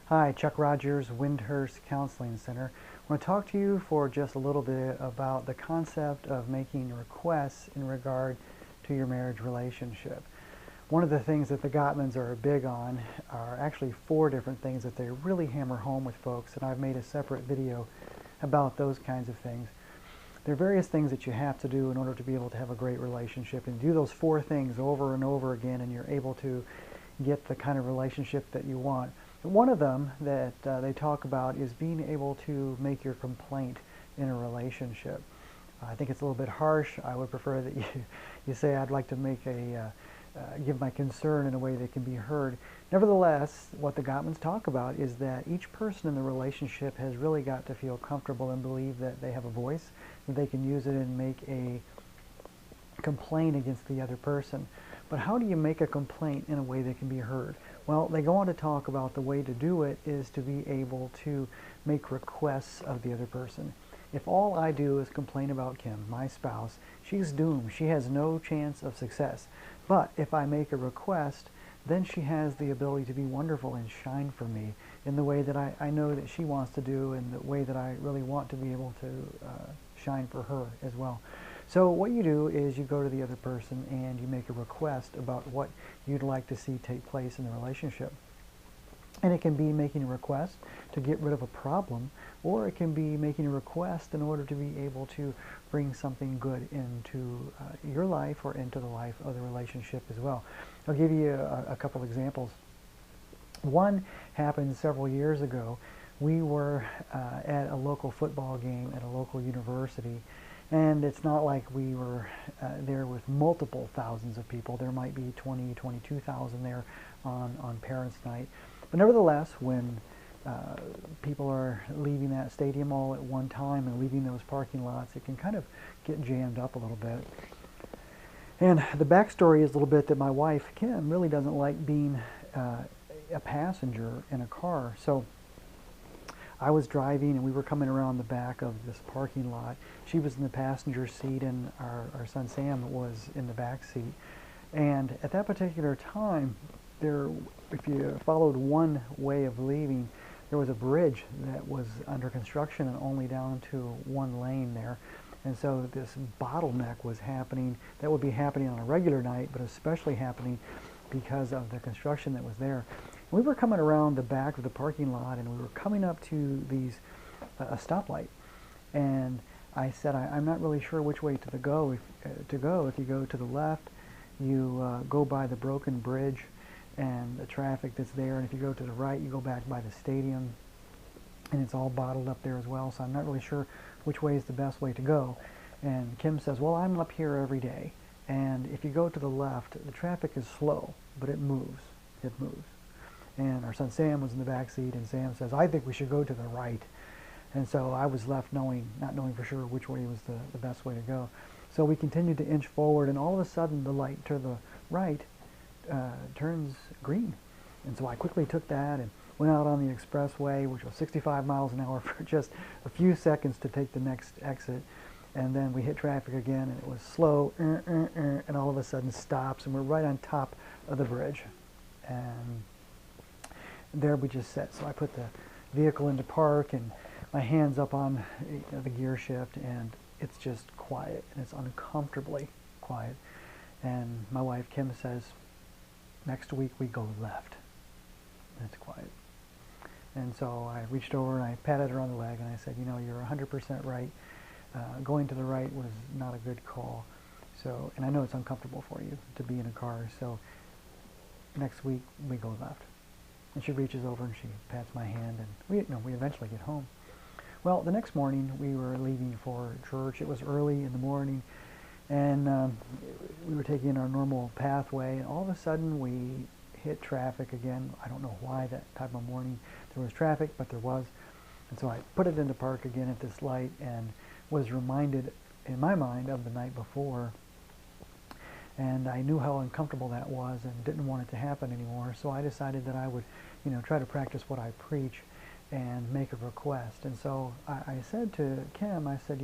Hi, Chuck Rogers, Wyndhurst Counseling Center. I want to talk to you for just a little bit about the concept of making requests in regard to your marriage relationship. One of the things that the Gottmans are big on are actually 4 different things that they really hammer home with folks, and I've made a separate video about those kinds of things. There are various things that you have to do in order to be able to have a great relationship, and do those 4 things over and over again, and you're able to get the kind of relationship that you want. One of them that they talk about is being able to make your complaint in a relationship. I think it's a little bit harsh. I would prefer that you say, I'd like to make give my concern in a way that can be heard. Nevertheless, what the Gottmans talk about is that each person in the relationship has really got to feel comfortable and believe that they have a voice, that they can use it and make a complaint against the other person. But how do you make a complaint in a way that can be heard? Well, they go on to talk about the way to do it is to be able to make requests of the other person. If all I do is complain about Kim, my spouse, she's doomed. She has no chance of success. But if I make a request, then she has the ability to be wonderful and shine for me in the way that I know that she wants to do, and the way that I really want to be able to shine for her as well. So what you do is you go to the other person and you make a request about what you'd like to see take place in the relationship. And it can be making a request to get rid of a problem, or it can be making a request in order to be able to bring something good into your life or into the life of the relationship as well. I'll give you a couple examples. One happened several years ago. We were at a local football game at a local university. And it's not like we were there with multiple thousands of people. There might be 20, 22,000 there on Parents' Night. But nevertheless, when people are leaving that stadium all at one time and leaving those parking lots, it can kind of get jammed up a little bit. And the backstory is a little bit that my wife, Kim, really doesn't like being a passenger in a car. So I was driving and we were coming around the back of this parking lot. She was in the passenger seat and our son Sam was in the back seat. And at that particular time, if you followed one way of leaving, there was a bridge that was under construction and only down to one lane there. And so this bottleneck was happening. That would be happening on a regular night, but especially happening because of the construction that was there. We were coming around the back of the parking lot, and we were coming up to a stoplight. And I said, I'm not really sure which way to go. If you go to the left, you go by the broken bridge and the traffic that's there. And if you go to the right, you go back by the stadium, and it's all bottled up there as well. So I'm not really sure which way is the best way to go. And Kim says, well, I'm up here every day. And if you go to the left, the traffic is slow, but it moves. It moves. And our son Sam was in the back seat, and Sam says, I think we should go to the right. And so I was left not knowing for sure which way was the best way to go. So we continued to inch forward, and all of a sudden the light to the right turns green. And so I quickly took that and went out on the expressway, which was 65 miles an hour for just a few seconds to take the next exit. And then we hit traffic again, and it was slow, and all of a sudden stops, and we're right on top of the bridge. And there we just sat. So I put the vehicle into park and my hands up on the gear shift, and it's just quiet, and it's uncomfortably quiet. And my wife Kim says, next week we go left. And it's quiet. And so I reached over and I patted her on the leg and I said, you know, you're 100% right. Going to the right was not a good call. So, and I know it's uncomfortable for you to be in a car. So next week we go left. And she reaches over and she pats my hand, and we eventually get home. Well, the next morning we were leaving for church. It was early in the morning, and we were taking our normal pathway, and all of a sudden we hit traffic again. I don't know why that type of morning there was traffic, but there was. And so I put it into park again at this light and was reminded in my mind of the night before. And I knew how uncomfortable that was and didn't want it to happen anymore. So I decided that I would, try to practice what I preach and make a request. And so I said to Kim, I said,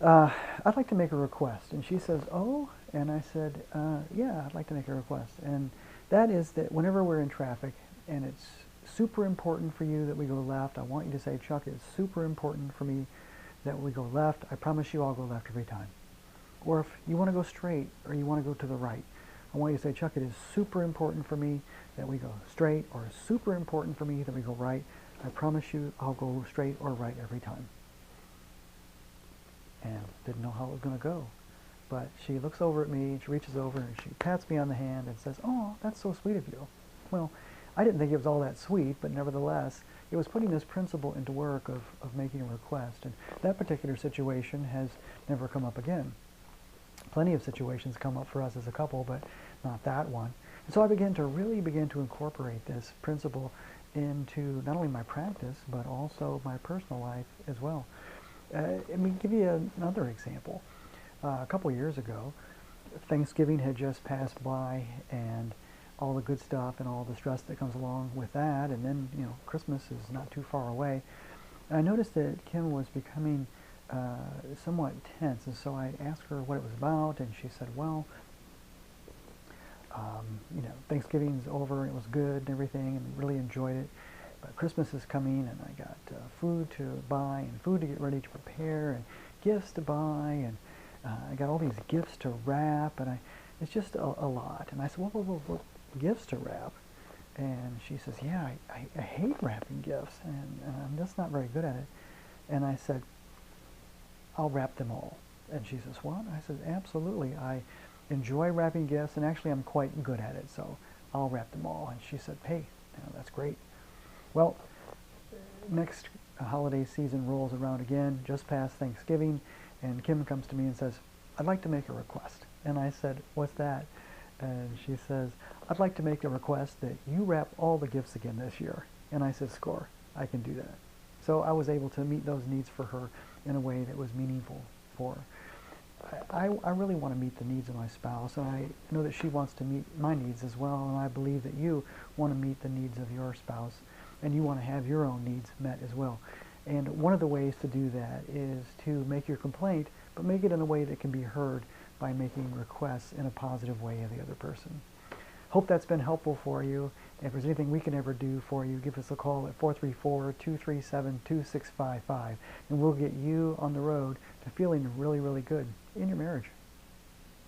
I'd like to make a request. And she says, oh? And I said, yeah, I'd like to make a request. And that is that whenever we're in traffic and it's super important for you that we go left, I want you to say, Chuck, it's super important for me that we go left. I promise you I'll go left every time. Or if you want to go straight or you want to go to the right, I want you to say, Chuck, it is super important for me that we go straight, or super important for me that we go right. I promise you I'll go straight or right every time. And didn't know how it was going to go. But she looks over at me, she reaches over and she pats me on the hand and says, oh, that's so sweet of you. Well, I didn't think it was all that sweet, but nevertheless, it was putting this principle into work of making a request. And that particular situation has never come up again. Plenty of situations come up for us as a couple, but not that one. And so I began to incorporate this principle into not only my practice, but also my personal life as well. Let me give you another example. A couple years ago, Thanksgiving had just passed by, and all the good stuff and all the stress that comes along with that, and then, you know, Christmas is not too far away. And I noticed that Kim was becoming somewhat tense, and so I asked her what it was about, and she said, well, you know, Thanksgiving's over, and it was good and everything, and really enjoyed it, but Christmas is coming, and I got food to buy, and food to get ready to prepare, and gifts to buy, and I got all these gifts to wrap, and it's just a lot. And I said, what gifts to wrap? And she says, yeah, I hate wrapping gifts, and I'm just not very good at it. And I said, I'll wrap them all. And she says, what? I said, absolutely. I enjoy wrapping gifts, and actually I'm quite good at it, so I'll wrap them all. And she said, hey, you know, that's great. Well, next holiday season rolls around again, just past Thanksgiving, and Kim comes to me and says, I'd like to make a request. And I said, what's that? And she says, I'd like to make a request that you wrap all the gifts again this year. And I said, score, I can do that. So I was able to meet those needs for her in a way that was meaningful for her. I really want to meet the needs of my spouse, and I know that she wants to meet my needs as well, and I believe that you want to meet the needs of your spouse, and you want to have your own needs met as well. And one of the ways to do that is to make your complaint, but make it in a way that can be heard by making requests in a positive way of the other person. Hope that's been helpful for you. If there's anything we can ever do for you, give us a call at 434-237-2655, and we'll get you on the road to feeling really, really good in your marriage.